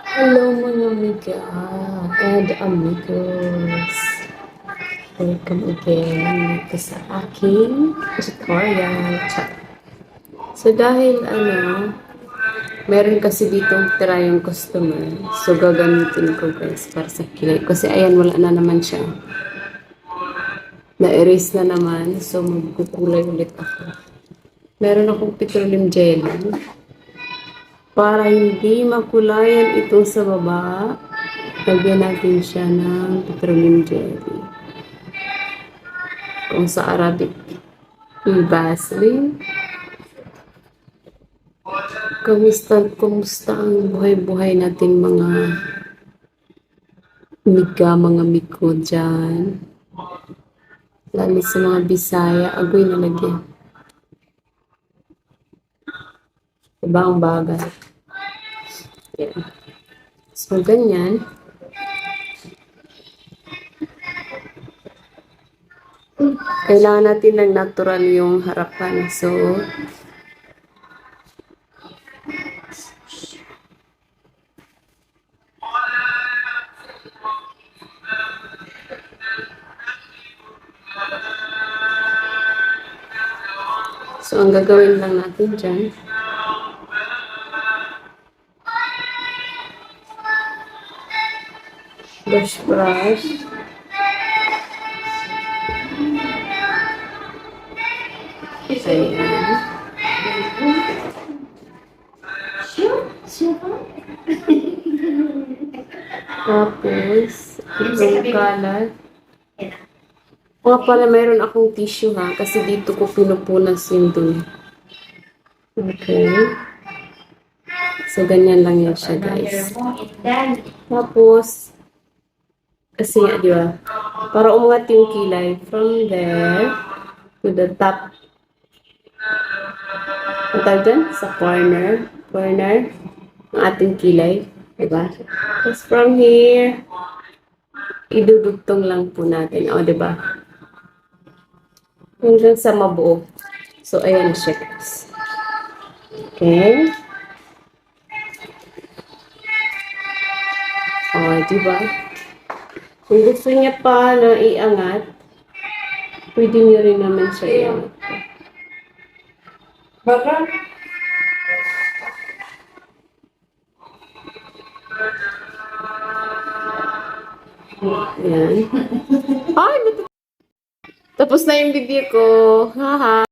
Hello mga amiga and amigos. Welcome again dito sa aking tutorial. So dahil meron kasi ditong try yung customer. So gagamitin ko guys para sa kilay. Kasi ayan wala na naman siya. Na-erase na naman. So magkukulay ulit ako. Meron akong petroleum jelly. Para hindi makulayan ito sa baba, lagyan natin siya ng petroleum jelly. Kung sa Arabic, Vaseline. Kumusta ang buhay-buhay natin mga mga miko dyan. Lalo sa mga Bisaya, agoy nalagyan. Ibang bagay. Yan. So, ganyan. Kailangan natin ng natural yung harapan. So, ang gagawin lang natin dyan, brush. Ayan. Tapos, itong kalat. Mga pala, mayroon akong tissue ha, kasi dito ko pinupunas yung dun. Okay. So, ganyan lang yan siya, guys. Tapos, kasi nga, di ba? Para umungat yung kilay from there to the top. Ang tawag dyan? Sa corner ng ating kilay. Diba? Tapos from here, idudugtong lang po natin. O, diba? Hanggang sa mabuo. So, ayan siya, guys. Okay. O, diba? Kung gusto niya pa na iangat, pwede niyo rin naman siya iangat. Baka? Ayan. Ay, tapos na yung video ko. Haha.